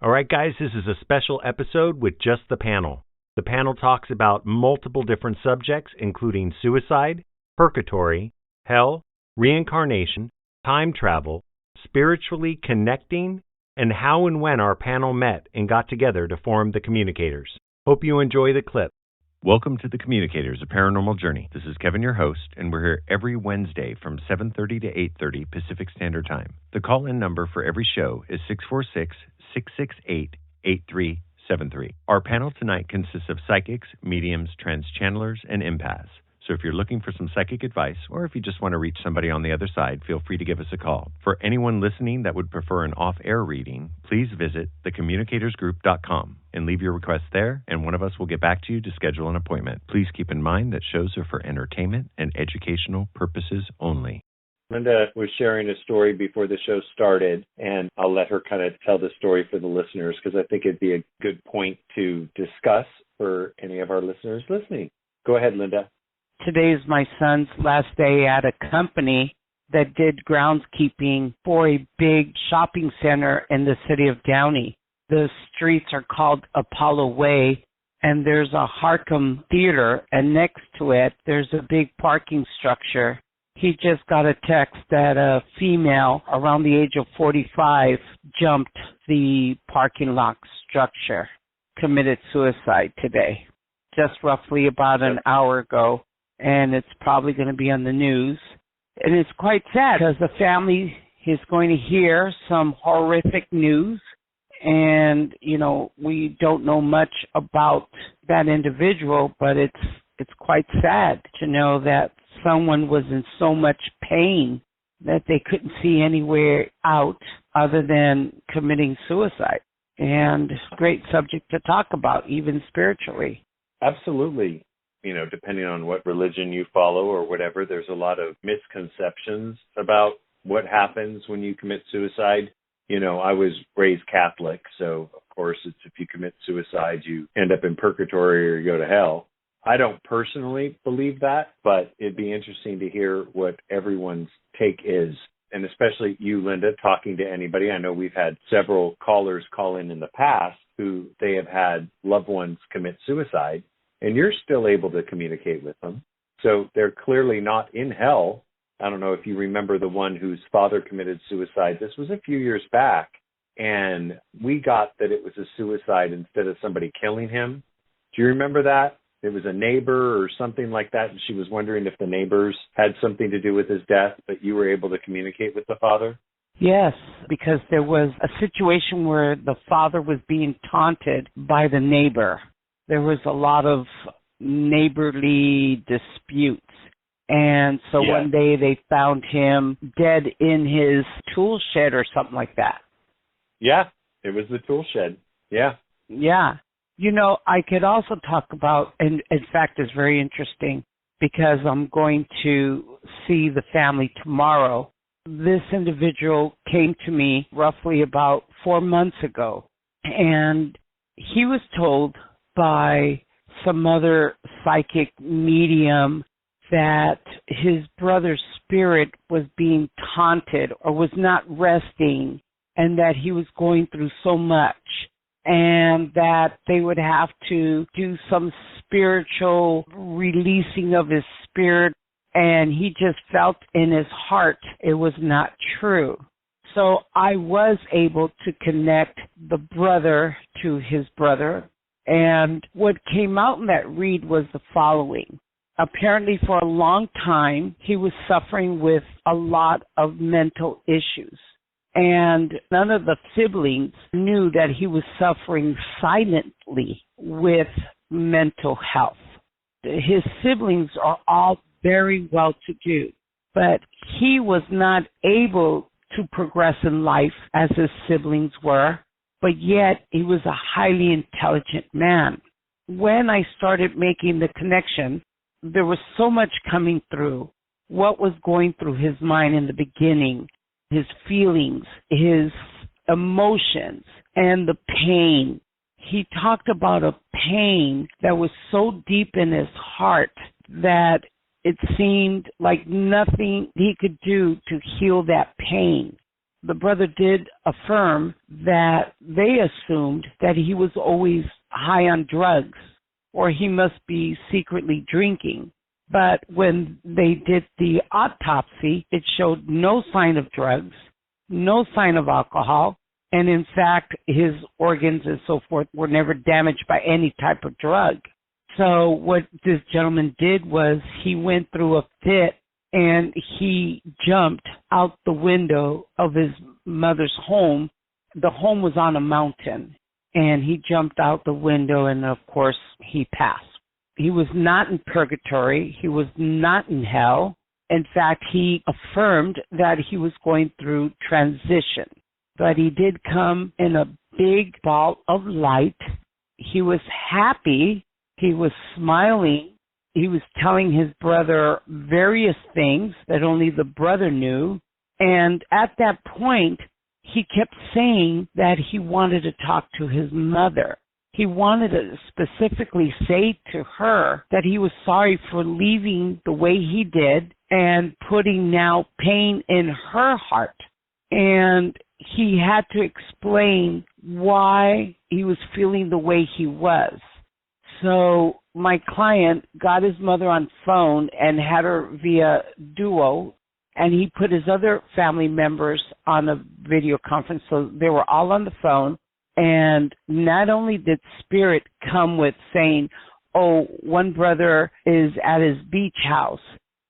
All right, guys, this is a special episode with just the panel. The panel talks about multiple different subjects, including suicide, purgatory, hell, reincarnation, time travel, spiritually connecting, and how and when our panel met and got together to form the Communicators. Hope you enjoy the clip. Welcome to the Communicators, a Paranormal Journey. This is Kevin, your host, and we're here every Wednesday from 7:30 to 8:30 Pacific Standard Time. The call-in number for every show is 646-668-8373. Our panel tonight consists of psychics, mediums, trans-channelers, and empaths. So if you're looking for some psychic advice, or if you just want to reach somebody on the other side, feel free to give us a call. For anyone listening that would prefer an off-air reading, please visit thecommunicatorsgroup.com and leave your request there, and one of us will get back to you to schedule an appointment. Please keep in mind that shows are for entertainment and educational purposes only. Linda was sharing a story before the show started, and I'll let her kind of tell the story for the listeners because I think it'd be a good point to discuss for any of our listeners listening. Go ahead, Linda. Today is my son's last day at a company that did groundskeeping for a big shopping center in the city of Downey. The streets are called Apollo Way, and there's a Harcum Theater, and next to it, there's a big parking structure. He just got a text that a female around the age of 45 jumped the parking lot structure, committed suicide today, just roughly about an hour ago. And it's probably going to be on the news. And it's quite sad because the family is going to hear some horrific news. And, you know, we don't know much about that individual, but it's quite sad to know that someone was in so much pain that they couldn't see anywhere out other than committing suicide. And great subject to talk about, even spiritually. Absolutely. You know, depending on what religion you follow or whatever, there's a lot of misconceptions about what happens when you commit suicide. You know, I was raised Catholic, so of course it's if you commit suicide, you end up in purgatory or you go to hell. I don't personally believe that, but it'd be interesting to hear what everyone's take is. And especially you, Linda, talking to anybody. I know we've had several callers call in the past who they have had loved ones commit suicide. And you're still able to communicate with them. So they're clearly not in hell. I don't know if you remember the one whose father committed suicide. This was a few years back, and we got that it was a suicide instead of somebody killing him. Do you remember that? It was a neighbor or something like that, and she was wondering if the neighbors had something to do with his death, but you were able to communicate with the father? Yes, because there was a situation where the father was being taunted by the neighbor. There was a lot of neighborly disputes. And so One day they found him dead in his tool shed or something like that. Yeah, it was the tool shed. Yeah. Yeah. You know, I could also talk about, and in fact it's very interesting because I'm going to see the family tomorrow. This individual came to me roughly about 4 months ago, and he was told by some other psychic medium that his brother's spirit was being taunted or was not resting, and that he was going through so much, and that they would have to do some spiritual releasing of his spirit, and he just felt in his heart it was not true. So I was able to connect the brother to his brother. And what came out in that read was the following. Apparently for a long time, he was suffering with a lot of mental issues. And none of the siblings knew that he was suffering silently with mental health. His siblings are all very well-to-do, but he was not able to progress in life as his siblings were. But yet he was a highly intelligent man. When I started making the connection, there was so much coming through. What was going through his mind in the beginning, his feelings, his emotions, and the pain. He talked about a pain that was so deep in his heart that it seemed like nothing he could do to heal that pain. the brother did affirm that they assumed that he was always high on drugs or he must be secretly drinking. But when they did the autopsy, it showed no sign of drugs, no sign of alcohol, and in fact, his organs and so forth were never damaged by any type of drug. So what this gentleman did was he went through a fit and he jumped out the window of his mother's home. The home was on a mountain, and he jumped out the window, and of course, he passed. He was not in purgatory. He was not in hell. In fact, he affirmed that he was going through transition. But he did come in a big ball of light. He was happy. He was smiling. He was telling his brother various things that only the brother knew. And at that point, he kept saying that he wanted to talk to his mother. He wanted to specifically say to her that he was sorry for leaving the way he did and putting now pain in her heart. And he had to explain why he was feeling the way he was. So my client got his mother on phone and had her via Duo, and he put his other family members on a video conference, so they were all on the phone. And not only did Spirit come with saying, oh, one brother is at his beach house,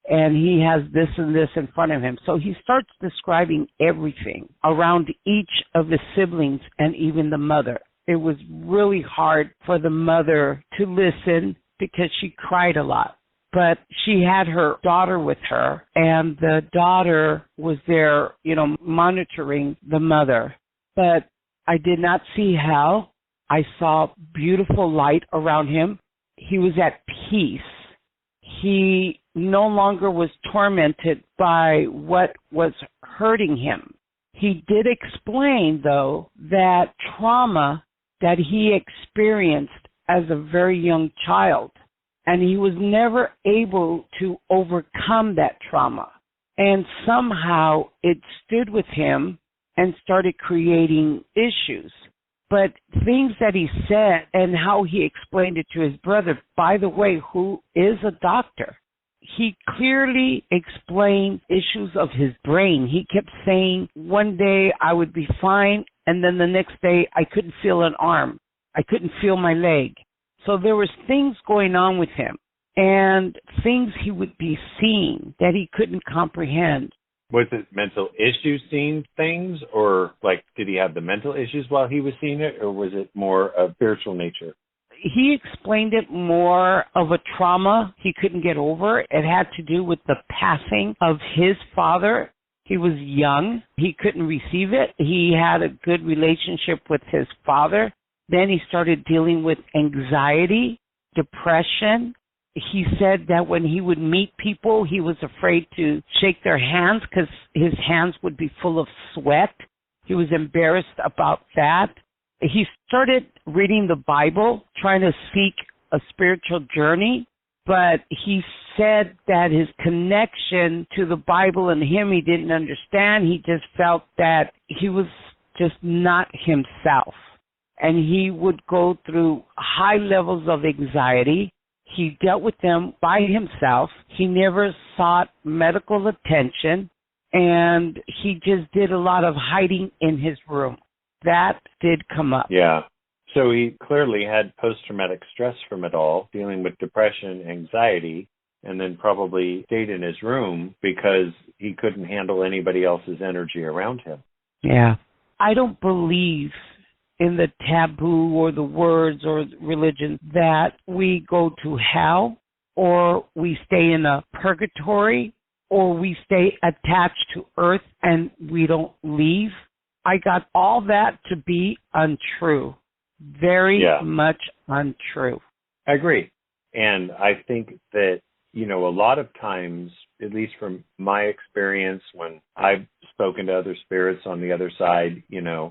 and he has this and this in front of him. So he starts describing everything around each of the siblings and even the mother. It was really hard for the mother to listen because she cried a lot. But she had her daughter with her, and the daughter was there, monitoring the mother. But I did not see hell. I saw beautiful light around him. He was at peace. He no longer was tormented by what was hurting him. He did explain, though, that trauma that he experienced as a very young child, and he was never able to overcome that trauma. And somehow it stood with him and started creating issues. But things that he said and how he explained it to his brother, by the way, who is a doctor, he clearly explained issues of his brain. He kept saying, one day I would be fine, and then the next day I couldn't feel an arm. I couldn't feel my leg. So there was things going on with him and things he would be seeing that he couldn't comprehend. Was it mental issues seeing things, or did he have the mental issues while he was seeing it, or was it more of spiritual nature? He explained it more of a trauma he couldn't get over. It had to do with the passing of his father. He was young. He couldn't receive it. He had a good relationship with his father. Then he started dealing with anxiety, depression. He said that when he would meet people, he was afraid to shake their hands because his hands would be full of sweat. He was embarrassed about that. He started reading the Bible, trying to seek a spiritual journey, but he said that his connection to the Bible and him, he didn't understand. He just felt that he was just not himself. And he would go through high levels of anxiety. He dealt with them by himself. He never sought medical attention, and he just did a lot of hiding in his room. That did come up. Yeah. So he clearly had post-traumatic stress from it all, dealing with depression, anxiety, and then probably stayed in his room because he couldn't handle anybody else's energy around him. Yeah. I don't believe in the taboo or the words or religion that we go to hell or we stay in a purgatory or we stay attached to earth and we don't leave. I got all that to be untrue. Very much untrue. I agree. And I think that, a lot of times, at least from my experience, when I've spoken to other spirits on the other side,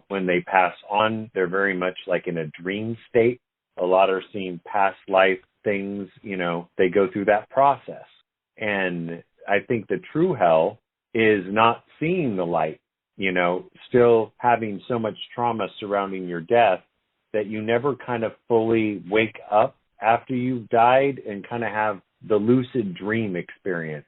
when they pass on, they're very much like in a dream state. A lot are seeing past life things, they go through that process. And I think the true hell is not seeing the light, still having so much trauma surrounding your death that you never kind of fully wake up after you've died and kind of have the lucid dream experience,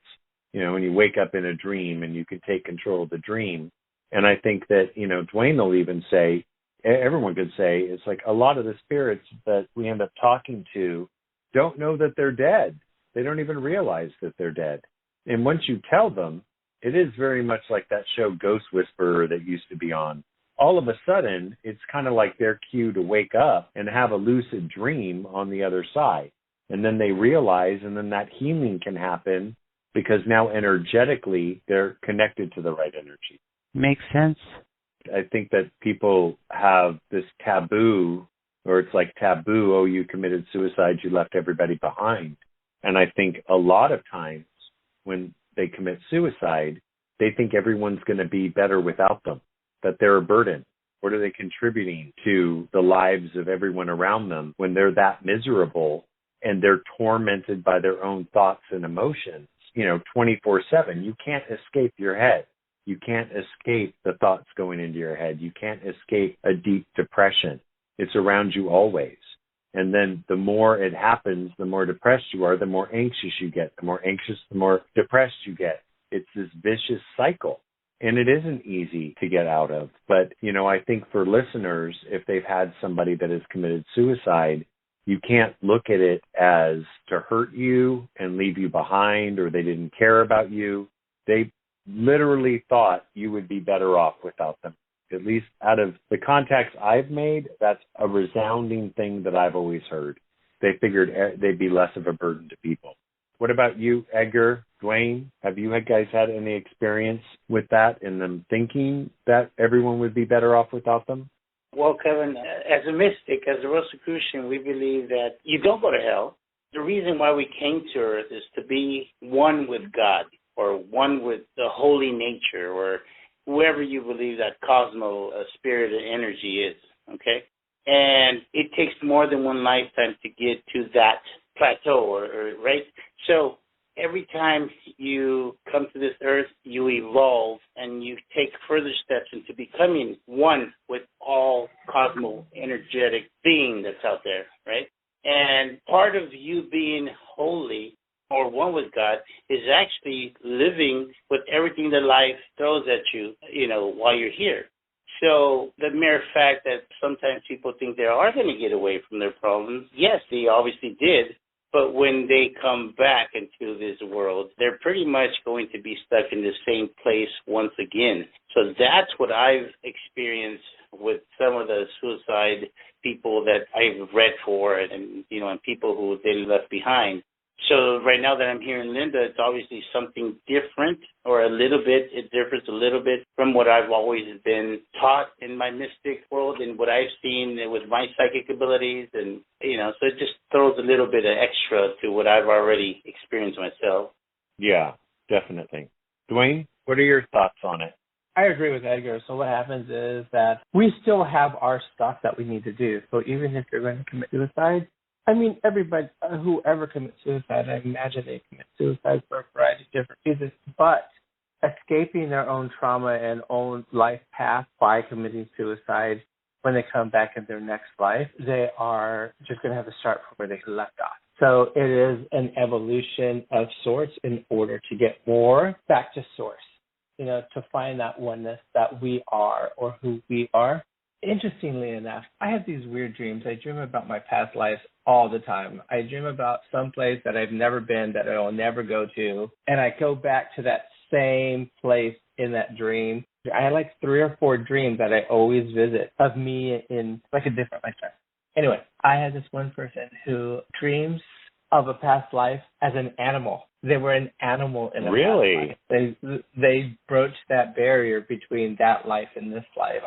when you wake up in a dream and you can take control of the dream. And I think that, Dwayne will even say, everyone could say, it's like a lot of the spirits that we end up talking to don't know that they're dead. They don't even realize that they're dead. And once you tell them, it is very much like that show Ghost Whisperer that used to be on. All of a sudden, it's kind of like their cue to wake up and have a lucid dream on the other side. And then they realize, and then that healing can happen because now energetically they're connected to the right energy. Makes sense. I think that people have this taboo, or it's like taboo, oh, you committed suicide, you left everybody behind. And I think a lot of times when they commit suicide, they think everyone's going to be better without them, that they're a burden. What are they contributing to the lives of everyone around them when they're that miserable and they're tormented by their own thoughts and emotions, 24/7? You can't escape your head. You can't escape the thoughts going into your head. You can't escape a deep depression. It's around you always. And then the more it happens, the more depressed you are, the more anxious you get. The more anxious, the more depressed you get. It's this vicious cycle. And it isn't easy to get out of. But, I think for listeners, if they've had somebody that has committed suicide, you can't look at it as to hurt you and leave you behind, or they didn't care about you. They literally thought you would be better off without them. At least out of the contacts I've made, that's a resounding thing that I've always heard. They figured they'd be less of a burden to people. What about you, Edgar, Dwayne? Have you guys had any experience with that and them thinking that everyone would be better off without them? Well, Kevin, as a mystic, as a Rosicrucian, we believe that you don't go to hell. The reason why we came to Earth is to be one with God, or one with the holy nature, or whoever you believe that cosmos, spirit, and energy is, okay? And it takes more than one lifetime to get to that plateau, or right? So every time you come to this earth, you evolve and you take further steps into becoming one with all cosmos energetic being that's out there, right? And part of you being holy or one with God is actually living with everything that life throws at you, while you're here. So the mere fact that sometimes people think they are going to get away from their problems, yes, they obviously did. But when they come back into this world, they're pretty much going to be stuck in the same place once again. So that's what I've experienced with some of the suicide people that I've read for, and people who they left behind. So right now that I'm hearing Linda, it's obviously something different, or it differs a little bit from what I've always been taught in my mystic world and what I've seen with my psychic abilities. And, so it just throws a little bit of extra to what I've already experienced myself. Yeah, definitely. Dwayne, what are your thoughts on it? I agree with Edgar. So what happens is that we still have our stuff that we need to do. So even if you're going to commit suicide, everybody, whoever commits suicide, I imagine they commit suicide for a variety of different reasons, but escaping their own trauma and own life path by committing suicide, when they come back in their next life, they are just going to have to start from where they left off. So it is an evolution of sorts in order to get more back to source, to find that oneness that we are or who we are. Interestingly enough, I have these weird dreams. I dream about my past lives all the time. I dream about some place that I've never been, that I will never go to, and I go back to that same place in that dream. I had like 3 or 4 dreams that I always visit of me in like a different lifetime. Anyway, I had this one person who dreams of a past life as an animal. They were an animal in a really? past life. They broached that barrier between that life and this life.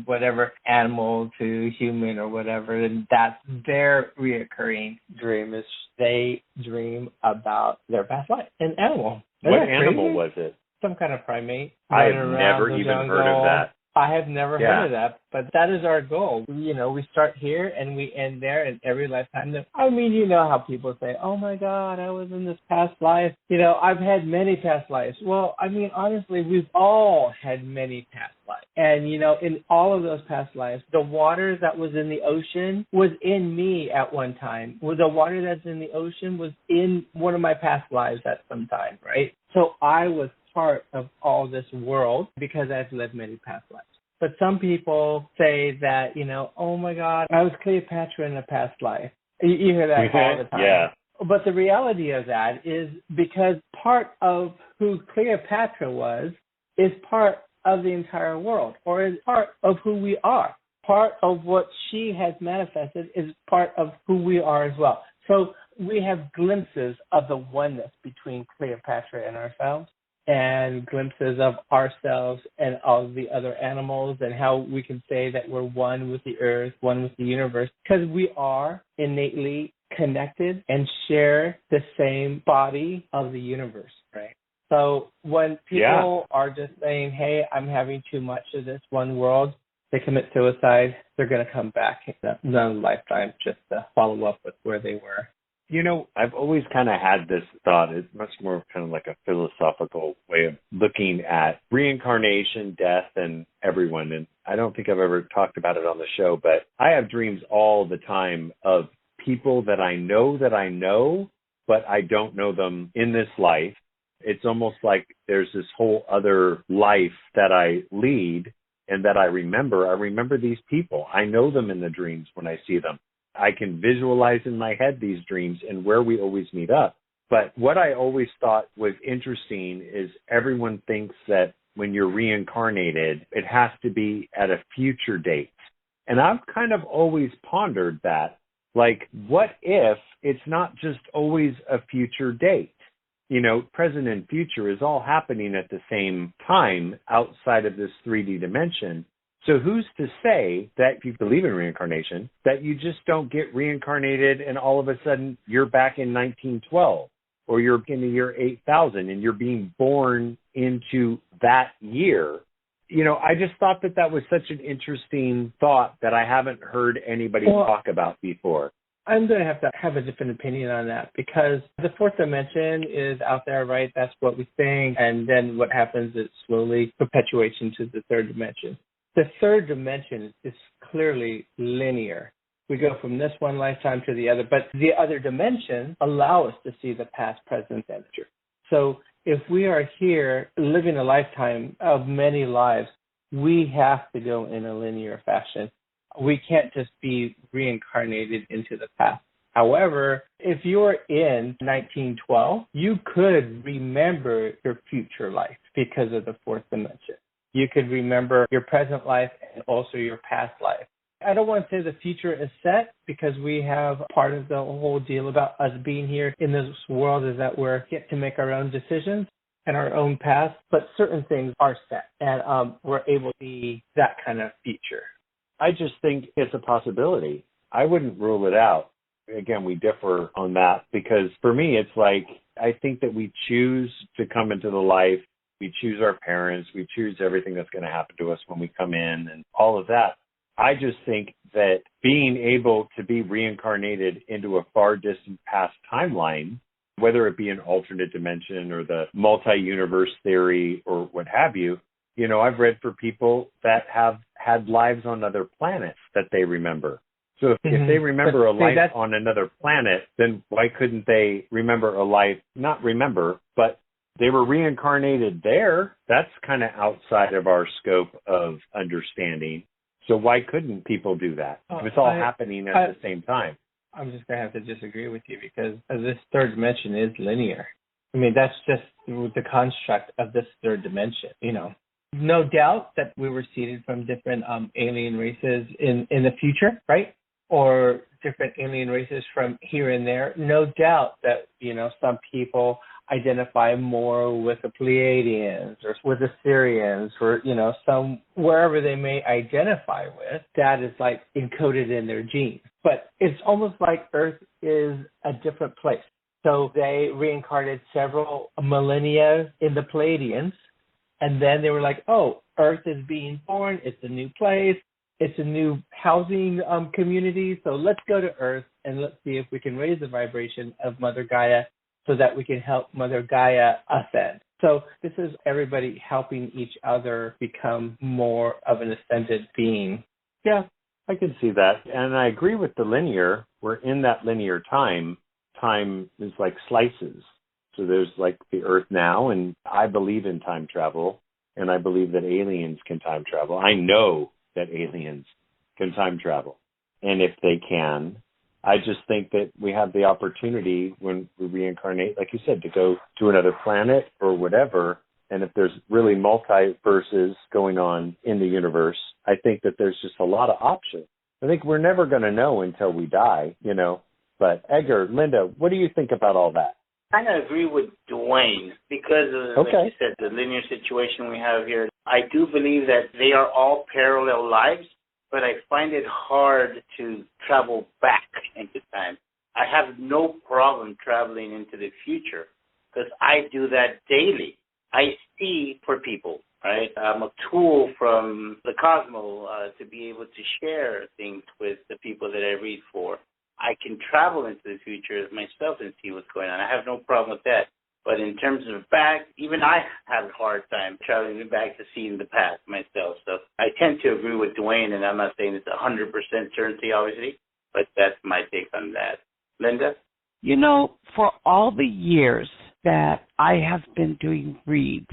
Whatever, animal to human or whatever. And that's their reoccurring dream, is they dream about their past life, an animal. What animal was it? Some kind of primate. I have never even heard of that. I have never heard of that, but that is our goal. You know, we start here and we end there, and every lifetime. I mean, you know how people say, oh my God, I was in this past life. You know, I've had many past lives. Well, I mean, honestly, we've all had many past lives. And, you know, in all of those past lives, the water that was in the ocean was in me at one time. Well, the water that's in the ocean was in one of my past lives at some time, right? So I was part of all this world because I've lived many past lives. But some people say that, you know, oh my God, I was Cleopatra in a past life. You hear that all the time. Yeah. But the reality of that is because part of who Cleopatra was is part of the entire world, or is part of who we are. Part of what she has manifested is part of who we are as well. So we have glimpses of the oneness between Cleopatra and ourselves, and glimpses of ourselves and all the other animals, and how we can say that we're one with the earth, one with the universe, because we are innately connected and share the same body of the universe, right? So when people are just saying, hey, I'm having too much of this one world, they commit suicide, they're going to come back in another lifetime just to follow up with where they were. You know, I've always kind of had this thought. It's much more kind of like a philosophical way of looking at reincarnation, death, and everyone. And I don't think I've ever talked about it on the show, but I have dreams all the time of people that I know, but I don't know them in this life. It's almost like there's this whole other life that I lead and that I remember. I remember these people. I know them in the dreams when I see them. I can visualize in my head these dreams and where we always meet up. But what I always thought was interesting is everyone thinks that when you're reincarnated, it has to be at a future date. And I've kind of always pondered that. Like, what if it's not just always a future date? You know, present and future is all happening at the same time outside of this 3D dimension. So who's to say that if you believe in reincarnation, that you just don't get reincarnated and all of a sudden you're back in 1912 or you're in the year 8000 and you're being born into that year? You know, I just thought that that was such an interesting thought that I haven't heard anybody talk about before. I'm going to have a different opinion on that because the fourth dimension is out there, right? That's what we think. And then what happens is slowly perpetuates into the third dimension. The third dimension is clearly linear. We go from this one lifetime to the other, but the other dimensions allow us to see the past, present, and future. So if we are here living a lifetime of many lives, we have to go in a linear fashion. We can't just be reincarnated into the past. However, if you're in 1912, you could remember your future life because of the fourth dimension. You could remember your present life and also your past life. I don't want to say the future is set because we have part of the whole deal about us being here in this world is that we're get to make our own decisions and our own path, but certain things are set and we're able to see that kind of future. I just think it's a possibility. I wouldn't rule it out. Again, we differ on that because for me, it's like I think that we choose to come into the life. We choose our parents. We choose everything that's going to happen to us when we come in and all of that. I just think that being able to be reincarnated into a far distant past timeline, whether it be an alternate dimension or the multi-universe theory or what have you, you know, I've read for people that have had lives on other planets that they remember. So if they remember a life on another planet, then why couldn't they remember a life, not remember, but they were reincarnated there? That's kind of outside of our scope of understanding. So why couldn't people do that? If it's all happening at the same time. I'm just going to have to disagree with you because this third dimension is linear. I mean, that's just the construct of this third dimension, you know. No doubt that we were seeded from different alien races in the future, right? Or different alien races from here and there. No doubt that, you know, some people identify more with the Pleiadians or with the Syrians or, you know, some wherever they may identify with, that is like encoded in their genes. But it's almost like Earth is a different place. So they reincarnated several millennia in the Pleiadians, And then they were like, oh, Earth is being born. It's a new place. It's a new housing community. So let's go to Earth and let's see if we can raise the vibration of Mother Gaia so that we can help Mother Gaia ascend. So this is everybody helping each other become more of an ascended being. Yeah, I can see that. And I agree with the linear. We're in that linear time. Time is like slices. So there's like the Earth now, and I believe in time travel, and I believe that aliens can time travel. I know that aliens can time travel. And if they can, I just think that we have the opportunity when we reincarnate, like you said, to go to another planet or whatever. And if there's really multiverses going on in the universe, I think that there's just a lot of options. I think we're never going to know until we die, you know. But Edgar, Linda, what do you think about all that? I kind of agree with Dwayne because of, like you said, the linear situation we have here. I do believe that they are all parallel lives, but I find it hard to travel back into time. I have no problem traveling into the future because I do that daily. I see for people, right? I'm a tool from the cosmos to be able to share things with the people that I read for. I can travel into the future myself and see what's going on. I have no problem with that. But in terms of back, even I have a hard time traveling back to seeing the past myself. So I tend to agree with Dwayne, and I'm not saying it's 100% certainty, obviously, but that's my take on that. Linda? You know, for all the years that I have been doing reads,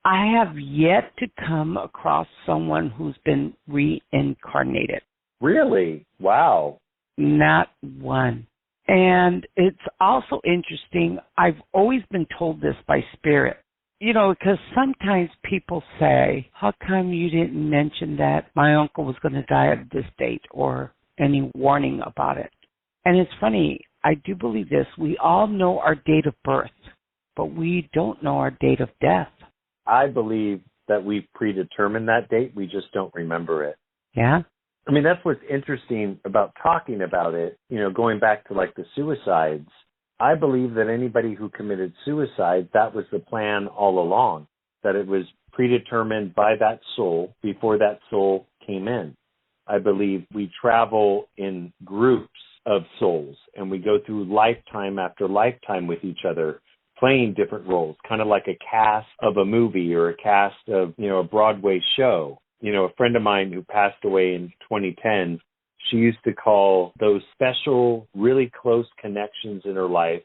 I have yet to come across someone who's been reincarnated. Really? Wow. Not one. And it's also interesting, I've always been told this by spirit, you know, because sometimes people say, how come you didn't mention that my uncle was going to die at this date or any warning about it? And it's funny, I do believe this, we all know our date of birth, but we don't know our date of death. I believe that we've predetermined that date, we just don't remember it. Yeah? I mean, that's what's interesting about talking about it, you know, going back to like the suicides. I believe that anybody who committed suicide, that was the plan all along, that it was predetermined by that soul before that soul came in. I believe we travel in groups of souls and we go through lifetime after lifetime with each other, playing different roles, kind of like a cast of a movie or a cast of, you know, a Broadway show. You know, a friend of mine who passed away in 2010, she used to call those special, really close connections in her life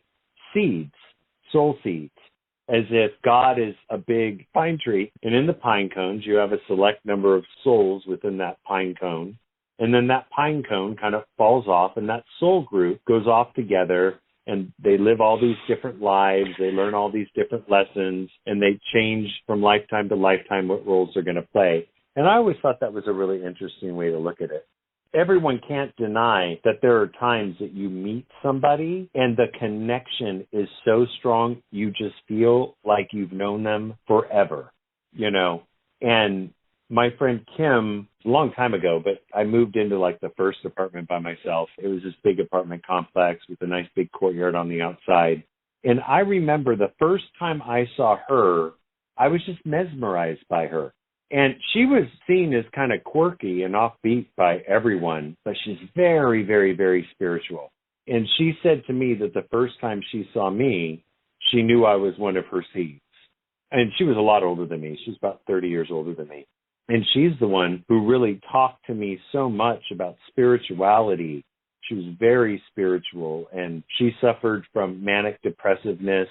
seeds, soul seeds, as if God is a big pine tree. And in the pine cones, you have a select number of souls within that pine cone. And then that pine cone kind of falls off, and that soul group goes off together, and they live all these different lives. They learn all these different lessons, and they change from lifetime to lifetime what roles they're going to play. And I always thought that was a really interesting way to look at it. Everyone can't deny that there are times that you meet somebody and the connection is so strong, you just feel like you've known them forever, you know. And my friend Kim, a long time ago, but I moved into like the first apartment by myself. It was this big apartment complex with a nice big courtyard on the outside. And I remember the first time I saw her, I was just mesmerized by her. And she was seen as kind of quirky and offbeat by everyone, but she's very, very, very spiritual. And she said to me that the first time she saw me, she knew I was one of her seeds. And she was a lot older than me. She's about 30 years older than me. And she's the one who really talked to me so much about spirituality. She was very spiritual, and she suffered from manic depressiveness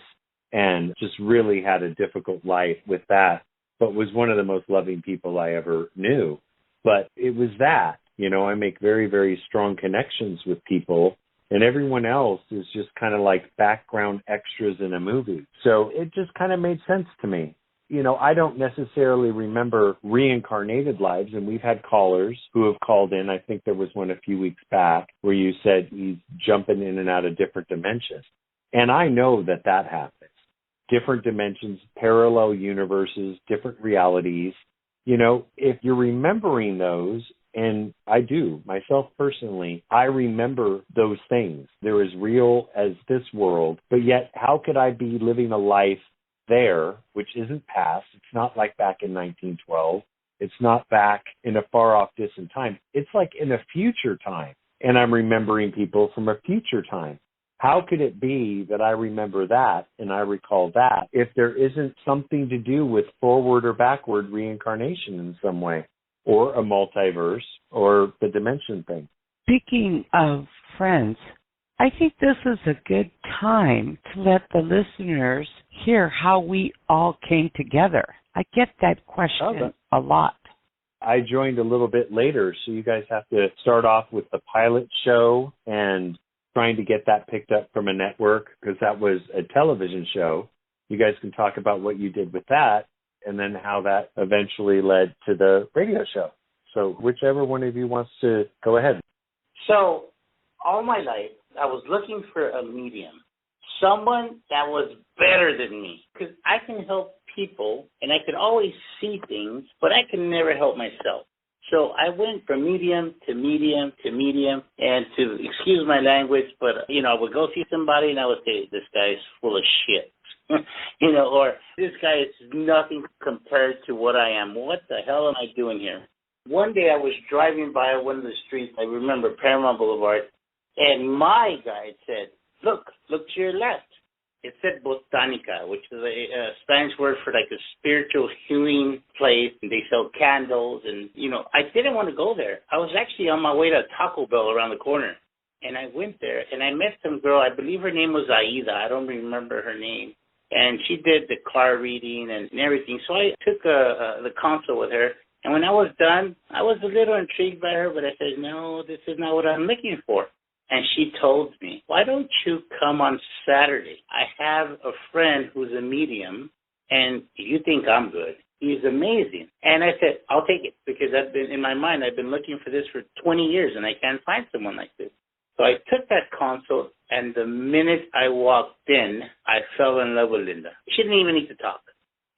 and just really had a difficult life with that, but was one of the most loving people I ever knew. But it was that, you know, I make very, very strong connections with people, and everyone else is just kind of like background extras in a movie. So it just kind of made sense to me. You know, I don't necessarily remember reincarnated lives, and we've had callers who have called in. I think there was one a few weeks back where you said he's jumping in and out of different dimensions. And I know that that happens. Different dimensions, parallel universes, different realities. You know, if you're remembering those, and I do, myself personally, I remember those things. They're as real as this world, but yet how could I be living a life there, which isn't past. It's not like back in 1912. It's not back in a far off distant time. It's like in a future time. And I'm remembering people from a future time. How could it be that I remember that and I recall that if there isn't something to do with forward or backward reincarnation in some way, or a multiverse, or the dimension thing? Speaking of friends, I think this is a good time to let the listeners hear how we all came together. I get that question a lot. I joined a little bit later, so you guys have to start off with the pilot show and trying to get that picked up from a network, because that was a television show. You guys can talk about what you did with that and then how that eventually led to the radio show. So whichever one of you wants to go ahead. So all my life, I was looking for a medium, someone that was better than me, because I can help people and I can always see things, but I can never help myself. So I went from medium to medium to medium, and to, excuse my language, but, I would go see somebody and I would say, this guy is full of shit, or this guy is nothing compared to what I am. What the hell am I doing here? One day I was driving by one of the streets, I remember Paramount Boulevard, and my guide said, look to your left. It said Botanica, which is a Spanish word for like a spiritual healing place. They sell candles, and, I didn't want to go there. I was actually on my way to Taco Bell around the corner, and I went there, and I met some girl. I believe her name was Aida. I don't remember her name. And she did the card reading and everything. So I took the consult with her, and when I was done, I was a little intrigued by her, but I said, no, this is not what I'm looking for. And she told me, why don't you come on Saturday? I have a friend who's a medium, and you think I'm good. He's amazing. And I said, I'll take it, because in my mind, I've been looking for this for 20 years, and I can't find someone like this. So I took that consult, and the minute I walked in, I fell in love with Linda. She didn't even need to talk.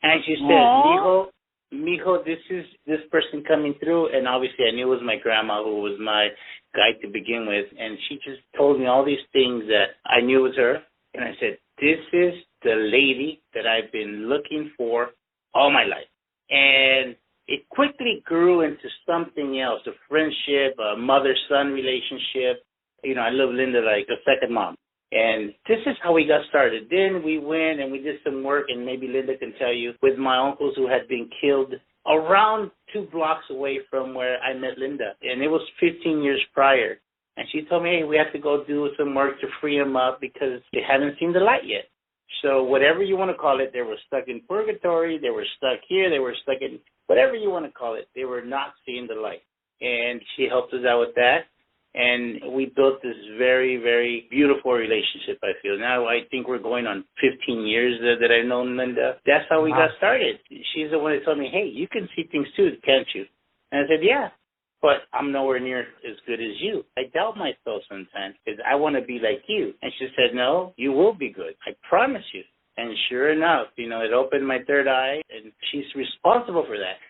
And she said, Mijo, this is this person coming through. And obviously I knew it was my grandma, who was my guide to begin with. And she just told me all these things that I knew was her. And I said, this is the lady that I've been looking for all my life. And it quickly grew into something else, a friendship, a mother-son relationship. I love Linda like a second mom. And this is how we got started. Then we went and we did some work, and maybe Linda can tell you, with my uncles who had been killed around 2 blocks away from where I met Linda. And it was 15 years prior. And she told me, hey, we have to go do some work to free them up because they haven't seen the light yet. So whatever you want to call it, they were stuck in purgatory, they were stuck here, they were stuck in whatever you want to call it. They were not seeing the light. And she helped us out with that. And we built this very, very beautiful relationship, I feel. Now I think we're going on 15 years that I've known Linda. That's how we got started. She's the one that told me, hey, you can see things too, can't you? And I said, yeah, but I'm nowhere near as good as you. I doubt myself sometimes because I want to be like you. And she said, no, you will be good. I promise you. And sure enough, it opened my third eye, and she's responsible for that.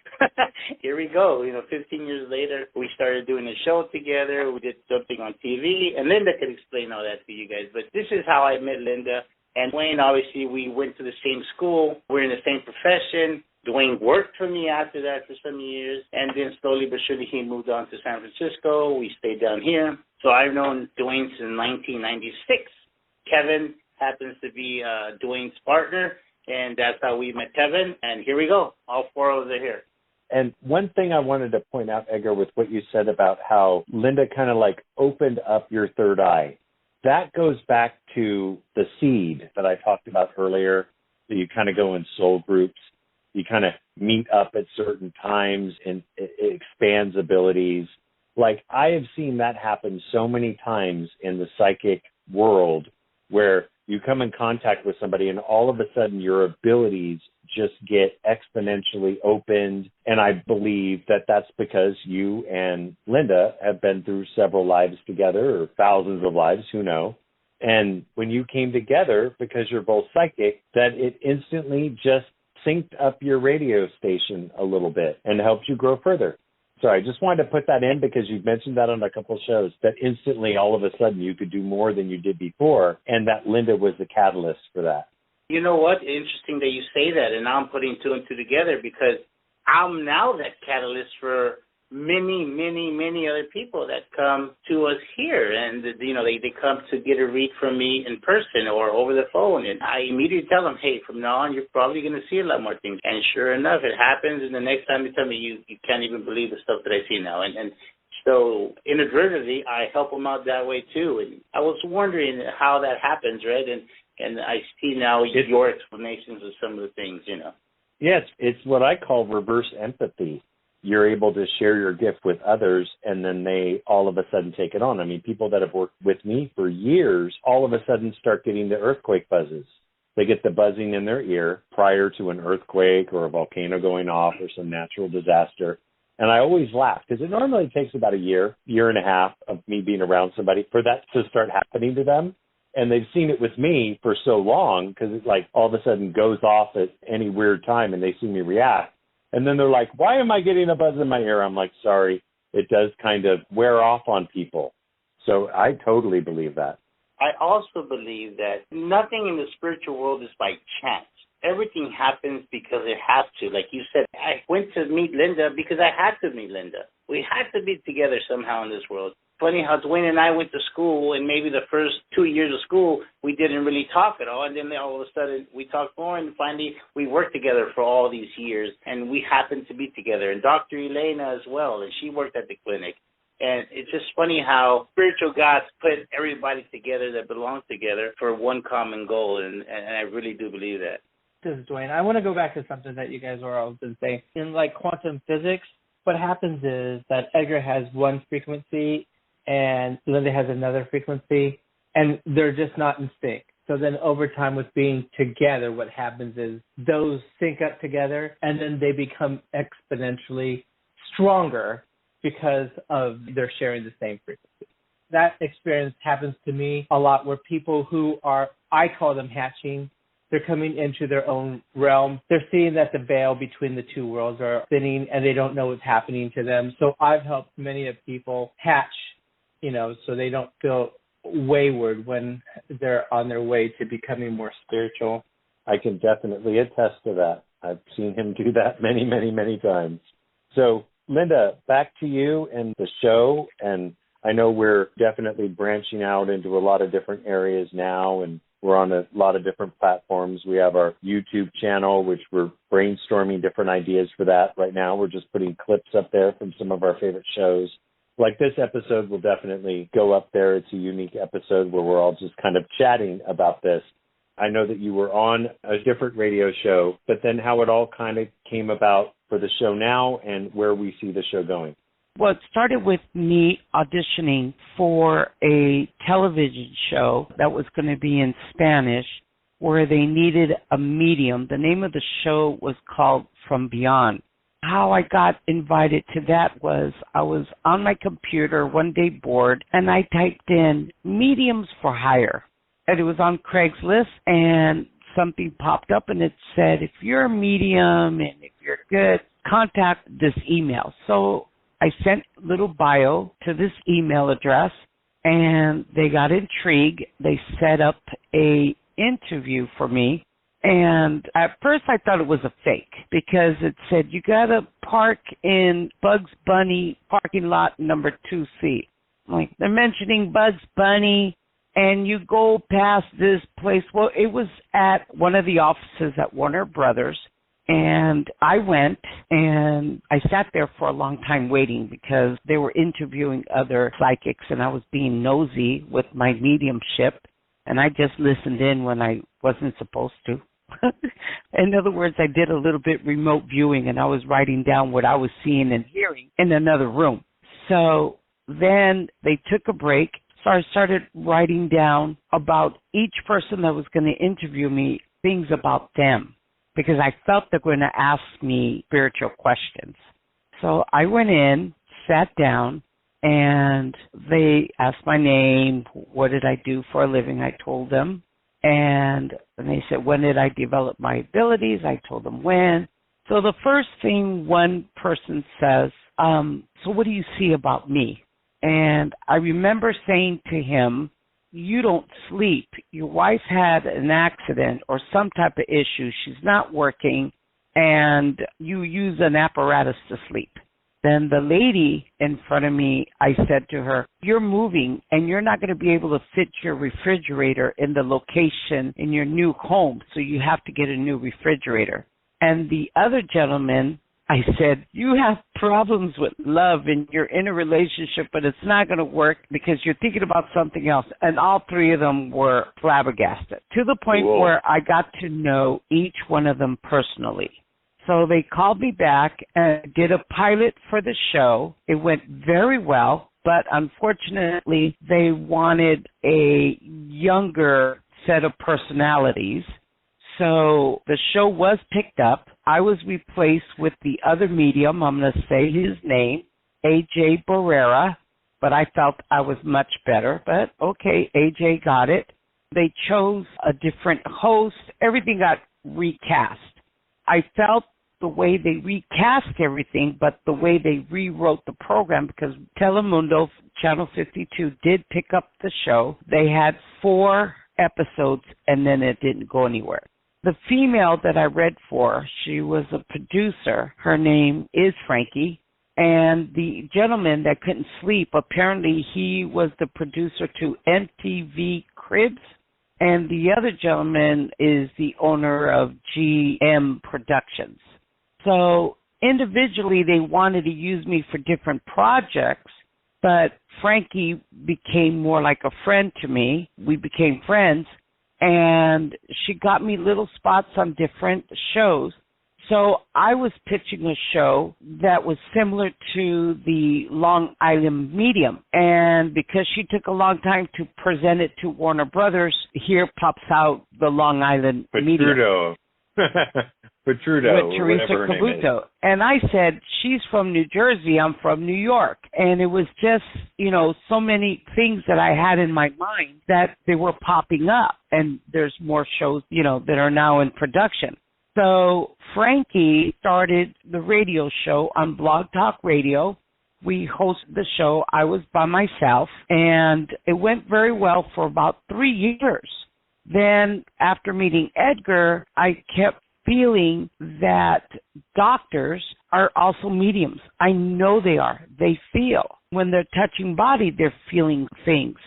Here we go. 15 years later, we started doing a show together. We did something on TV, and Linda can explain all that to you guys. But this is how I met Linda. And Dwayne, obviously, we went to the same school. We're in the same profession. Dwayne worked for me after that for some years, and then slowly but surely he moved on to San Francisco. We stayed down here. So I've known Dwayne since 1996. Kevin happens to be Dwayne's partner, and that's how we met Kevin. And here we go. All 4 of us are here. And one thing I wanted to point out, Edgar, with what you said about how Linda kind of like opened up your third eye, that goes back to the seed that I talked about earlier. So you kind of go in soul groups. You kind of meet up at certain times, and it expands abilities. Like, I have seen that happen so many times in the psychic world, where you come in contact with somebody and all of a sudden your abilities just get exponentially opened. And I believe that that's because you and Linda have been through several lives together, or thousands of lives, who knows. And when you came together, because you're both psychic, that it instantly just synced up your radio station a little bit and helped you grow further. Sorry, I just wanted to put that in because you've mentioned that on a couple of shows, that instantly all of a sudden you could do more than you did before, and that Linda was the catalyst for that. You know what? Interesting that you say that, and now I'm putting two and two together because I'm now that catalyst for many, many, many other people that come to us here, and they come to get a read from me in person or over the phone, and I immediately tell them, hey, from now on you're probably going to see a lot more things. And sure enough, it happens, and the next time you tell me, you can't even believe the stuff that I see now, and so inadvertently I help them out that way too. And I was wondering how that happens, right? And I see now your explanations of some of the things, Yes, it's what I call reverse empathy. You're able to share your gift with others, and then they all of a sudden take it on. I mean, people that have worked with me for years all of a sudden start getting the earthquake buzzes. They get the buzzing in their ear prior to an earthquake or a volcano going off or some natural disaster. And I always laugh because it normally takes about a year and a half of me being around somebody for that to start happening to them. And they've seen it with me for so long because it like all of a sudden goes off at any weird time and they see me react. And then they're like, why am I getting a buzz in my ear? I'm like, sorry, it does kind of wear off on people. So I totally believe that. I also believe that nothing in the spiritual world is by chance. Everything happens because it has to. Like you said, I went to meet Linda because I had to meet Linda. We had to be together somehow in this world. Funny how Dwayne and I went to school, and maybe the first 2 years of school, we didn't really talk at all. And then all of a sudden, we talked more, and finally, we worked together for all these years, and we happened to be together. And Dr. Elena as well, and she worked at the clinic. And it's just funny how spiritual gods put everybody together that belongs together for one common goal, and I really do believe that. This is Dwayne. I want to go back to something that you guys were all been saying. In like quantum physics, what happens is that Edgar has one frequency and Linda has another frequency, and they're just not in sync. So then over time with being together, what happens is those sync up together, and then they become exponentially stronger because of they're sharing the same frequency. That experience happens to me a lot where people who are, I call them hatching, they're coming into their own realm. They're seeing that the veil between the two worlds are thinning and they don't know what's happening to them. So I've helped many of people hatch, so they don't feel wayward when they're on their way to becoming more spiritual. I can definitely attest to that. I've seen him do that many, many, many times. So, Linda, back to you and the show. And I know we're definitely branching out into a lot of different areas now, and we're on a lot of different platforms. We have our YouTube channel, which we're brainstorming different ideas for that right now. We're just putting clips up there from some of our favorite shows. Like this episode will definitely go up there. It's a unique episode where we're all just kind of chatting about this. I know that you were on a different radio show, but then how it all kind of came about for the show now and where we see the show going. Well, it started with me auditioning for a television show that was going to be in Spanish where they needed a medium. The name of the show was called From Beyond. How I got invited to that was I was on my computer one day bored, and I typed in mediums for hire. And it was on Craigslist, and something popped up, and it said, if you're a medium and if you're good, contact this email. So I sent a little bio to this email address, and they got intrigued. They set up a interview for me. And at first I thought it was a fake because it said, you got to park in Bugs Bunny parking lot number 2C. Like, they're mentioning Bugs Bunny, and you go past this place. Well, it was at one of the offices at Warner Brothers. And I went, and I sat there for a long time waiting because they were interviewing other psychics, and I was being nosy with my mediumship, and I just listened in when I wasn't supposed to. In other words, I did a little bit remote viewing, and I was writing down what I was seeing and hearing in another room. So then they took a break, so I started writing down about each person that was going to interview me, things about them, because I felt they're going to ask me spiritual questions. So I went in, sat down, and they asked my name, what did I do for a living, I told them. And they said, when did I develop my abilities? I told them when. So the first thing one person says, so what do you see about me? And I remember saying to him, you don't sleep. Your wife had an accident or some type of issue. She's not working, and you use an apparatus to sleep. Then the lady in front of me, I said to her, you're moving, and you're not going to be able to fit your refrigerator in the location in your new home, so you have to get a new refrigerator. And the other gentleman, I said, you have problems with love and you're in a relationship, but it's not going to work because you're thinking about something else. And all three of them were flabbergasted to the point where I got to know each one of them personally. So they called me back and did a pilot for the show. It went very well, but unfortunately they wanted a younger set of personalities. So the show was picked up. I was replaced with the other medium. I'm going to say his name, AJ Barrera, but I felt I was much better. But okay, AJ got it. They chose a different host. Everything got recast. I felt the way they recast everything, but the way they rewrote the program, because Telemundo, Channel 52, did pick up the show. They had 4 episodes, and then it didn't go anywhere. The female that I read for, she was a producer. Her name is Frankie. And the gentleman that couldn't sleep, apparently he was the producer to MTV Cribs. And the other gentleman is the owner of GM Productions. So individually they wanted to use me for different projects, but Frankie became more like a friend to me. We became friends. And she got me little spots on different shows. So I was pitching a show that was similar to the Long Island Medium. And because she took a long time to present it to Warner Brothers, here pops out the Long Island Medium. Petrudo, with Teresa Cabuto. And I said, she's from New Jersey, I'm from New York. And it was just, so many things that I had in my mind that they were popping up. And there's more shows, that are now in production. So Frankie started the radio show on Blog Talk Radio. We hosted the show. I was by myself, and it went very well for about 3 years. Then after meeting Edgar, I kept feeling that doctors are also mediums. I know they are. They feel. When they're touching body, they're feeling things.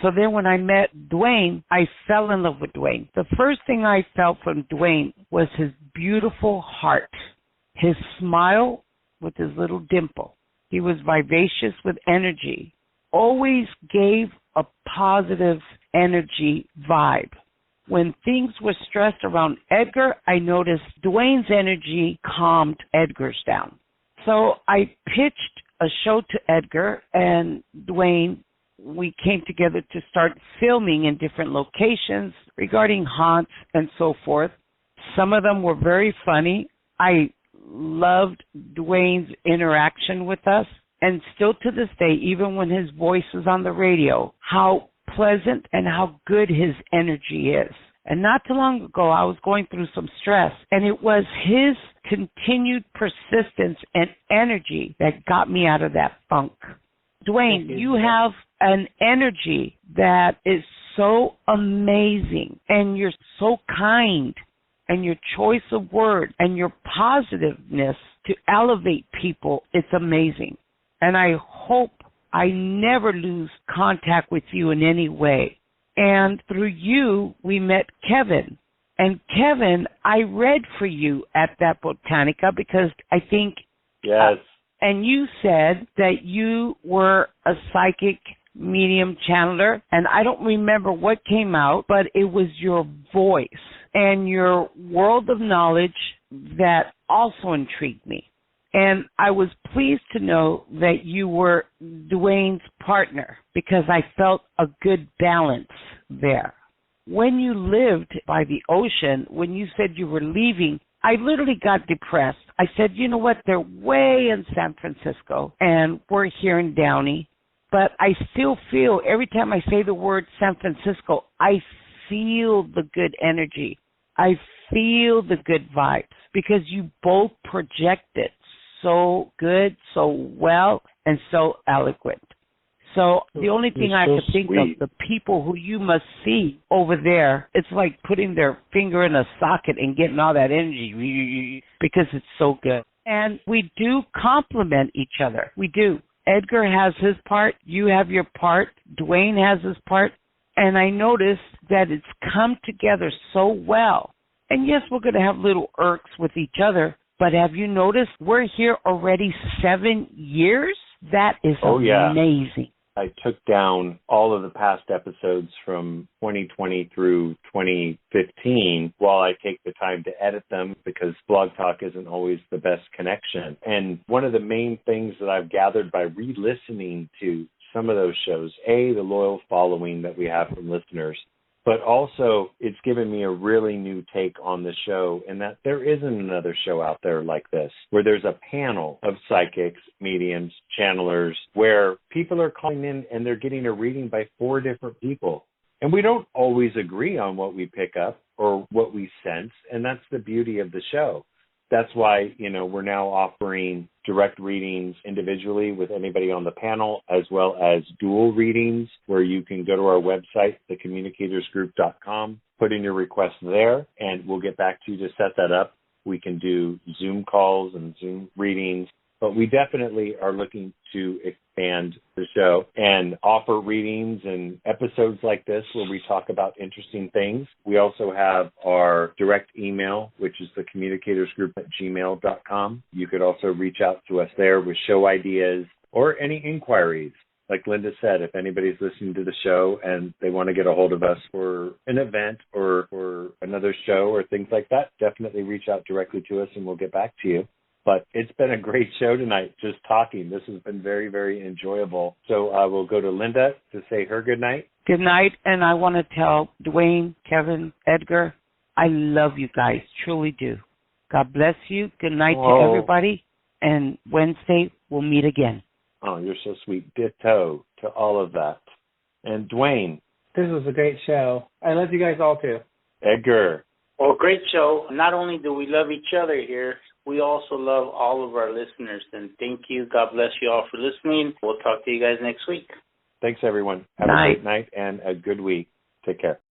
So then when I met Dwayne, I fell in love with Dwayne. The first thing I felt from Dwayne was his beautiful heart, his smile with his little dimple. He was vivacious with energy, always gave a positive energy vibe. When things were stressed around Edgar, I noticed Dwayne's energy calmed Edgar's down. So I pitched a show to Edgar, and Dwayne, we came together to start filming in different locations regarding haunts and so forth. Some of them were very funny. I loved Dwayne's interaction with us, and still to this day, even when his voice is on the radio, how pleasant and how good his energy is. And not too long ago, I was going through some stress, and it was his continued persistence and energy that got me out of that funk. Dwayne, you have an energy that is so amazing, and you're so kind, and your choice of words and your positiveness to elevate people, it's amazing. And I hope I never lose contact with you in any way. And through you, we met Kevin. And Kevin, I read for you at that Botanica because I think... Yes. And you said that you were a psychic medium channeler, and I don't remember what came out, but it was your voice and your world of knowledge that also intrigued me. And I was pleased to know that you were Dwayne's partner because I felt a good balance there. When you lived by the ocean, when you said you were leaving, I literally got depressed. I said, you know what, they're way in San Francisco, and we're here in Downey. But I still feel, every time I say the word San Francisco, I feel the good energy. I feel the good vibes because you both project it so good, so well, and so eloquent. So the only thing I so could think sweet. of, the people who you must see over there, it's like putting their finger in a socket and getting all that energy because it's so good. And we do complement each other. We do. Edgar has his part. You have your part. Dwayne has his part. And I noticed that it's come together so well. And yes, we're going to have little irks with each other. But have you noticed we're here already 7 years? That is amazing. I took down all of the past episodes from 2020 through 2015 while I take the time to edit them because Blog Talk isn't always the best connection. And one of the main things that I've gathered by re-listening to some of those shows, A, the loyal following that we have from listeners, but also it's given me a really new take on the show in that there isn't another show out there like this where there's a panel of psychics, mediums, channelers, where people are calling in and they're getting a reading by 4 different people. And we don't always agree on what we pick up or what we sense, and that's the beauty of the show. That's why, we're now offering direct readings individually with anybody on the panel, as well as dual readings where you can go to our website, thecommunicatorsgroup.com, put in your request there, and we'll get back to you to set that up. We can do Zoom calls and Zoom readings, but we definitely are looking to expand the show and offer readings and episodes like this where we talk about interesting things. We also have our direct email, which is thecommunicatorsgroup@gmail.com. You could also reach out to us there with show ideas or any inquiries. Like Linda said, if anybody's listening to the show and they want to get a hold of us for an event or for another show or things like that, definitely reach out directly to us and we'll get back to you. But it's been a great show tonight, just talking. This has been very, very enjoyable. So I will go to Linda to say her good night. Good night, and I want to tell Dwayne, Kevin, Edgar, I love you guys, truly do. God bless you. Good night to everybody, and Wednesday we'll meet again. Oh, you're so sweet. Ditto to all of that. And Dwayne. This was a great show. I love you guys all too. Edgar. Well, great show. Not only do we love each other here, we also love all of our listeners. And thank you. God bless you all for listening. We'll talk to you guys next week. Thanks, everyone. Have a great night and a good week. Take care.